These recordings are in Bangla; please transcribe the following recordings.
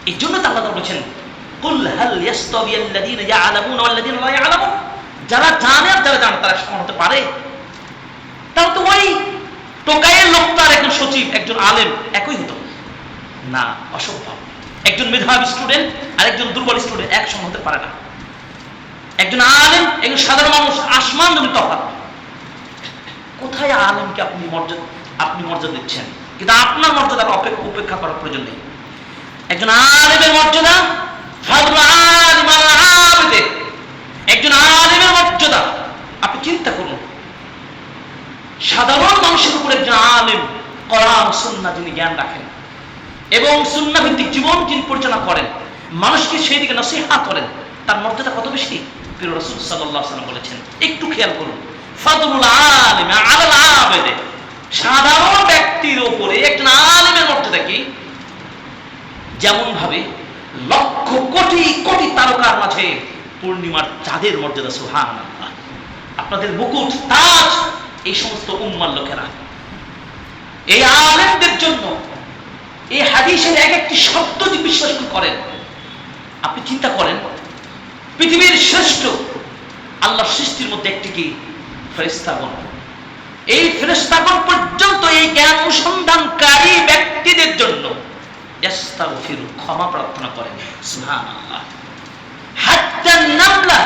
এই জন্য তো আল্লাহ বলেছেন কুল হাল ইয়াস্তাবিয়াল্লাযীনা ইয়া'লামুনা ওয়াল্লাযীনা লা ইয়া'লামুন, যারা জানে আর যারা জানে তারা সমান হতে পারে? তাহলে তো ওই টোকাইয়ের লোকটা আর একজন সচিব একজন আলেম একই হতো না, অসম্ভব। একজন মেধাবী স্টুডেন্ট আর একজন দুর্বল স্টুডেন্ট এক সমান হতে পারে না। একজন আলেম একজন সাধারণ মানুষ, আসমান জমির তফাৎ। কোথায় আলেমকে আপনি মর্যাদা দিচ্ছেন, কিন্তু আপনার মর্যাদার উপেক্ষা করার প্রয়োজন নেই। একজন আলেমের মর্যাদা একজন আলেমের মর্যাদা আপনি চিন্তা করুন। সাধারণ মানুষের উপর একজন আলেম কোরআন সুন্নাহ যিনি জ্ঞান রাখেন এবং সুন্নাহ ভিত্তিক জীবন যিনি পরিচালনা করেন, মানুষকে সেই দিকে নসিহত করেন, তার মর্যাদা কত বেশি প্রিয় রাসূল সাল্লাল্লাহু আলাইহি ওয়াসাল্লাম বলেছেন। একটু খেয়াল করুন, ফাদলুল আলিম আলাল আবিদ, সাধারণ ব্যক্তির উপরে একজন আলেমের মর্যাদা কি? যেমন ভাবে লক্ষ কোটি কোটি তারকার মাঝে পূর্ণিমার চাঁদের মর্যাদা। সুবহানাল্লাহ। আপনাদের মুকুট তাজ এই সমস্ত উম্মার লোকেরা, এই আলেমদের জন্য এই হাদিসের এক একটি শব্দ যদি বিশ্বাস করেন, আপনি চিন্তা করেন পৃথিবীর শ্রেষ্ঠ আল্লাহর সৃষ্টির মধ্যে একটি কি? ফেরেশতাগণ। এই ফেরেশতাগণ পর্যন্ত এই জ্ঞান অনুসন্ধানকারী ব্যক্তিদের জন্য ইস্তাগফিরু, ক্ষমা প্রার্থনা করেন। সুবহানাল্লাহ। হাত্তা নামলা,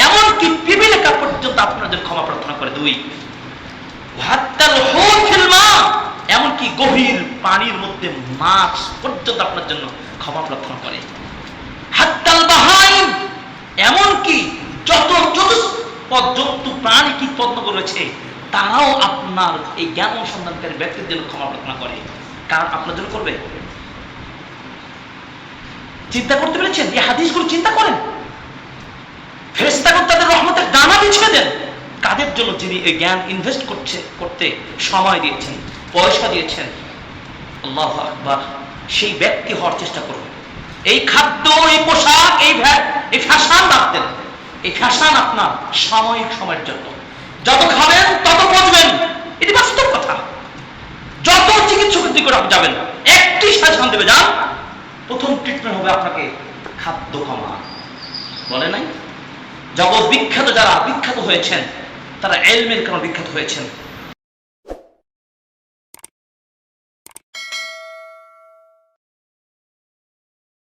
এমনকি পিপিলিকা পর্যন্ত আপনার জন্য ক্ষমা প্রার্থনা করে। দুই, হাত্তাল হুত ফিল মা, এমনকি গভীর পানির মধ্যে মাছ পর্যন্ত আপনার জন্য ক্ষমা প্রার্থনা করে। হাত্তাল বাহাইম, এমনকি যত চতুষ্পদ জন্তু প্রাণী কীটপতঙ্গ রয়েছে তারাও আপনার এই জ্ঞান অনুসন্ধানকারী ব্যক্তির জন্য ক্ষমা প্রার্থনা করে। কারণ আপনার জন্য করবে। চিন্তা করতে পেরেছেন? এই হাদিসগুলো চিন্তা করেন। ফেরেশতাগণ তাদের রহমতের ডানা বিছিয়ে দেন কাদের জন্য? যিনি এই জ্ঞান ইনভেস্ট করতে সময় দিয়েছেন, পয়সা দিয়েছেন। আল্লাহু আকবার। সেই ব্যক্তি হওয়ার চেষ্টা করুন। এই খাদ্য, এই পোশাক, এই ফ্যাশন বাদ দেন। এই ফ্যাশন আপনার সাময়িক সময়ের জন্য। যত খাবেন তত পচবেন, এটি বাস্তব কথা। যত চিকিৎসকের দিকে আপনি যাবেন, একটি সাজেশন দেবে, যান প্রথম ট্রিটমেন্ট হবে আপনাকে খাদ্য কমা। বলে নাই? জগৎ বিখ্যাত যারা বিখ্যাত হয়েছেন তারা ইলমের কারণে বিখ্যাত হয়েছেন।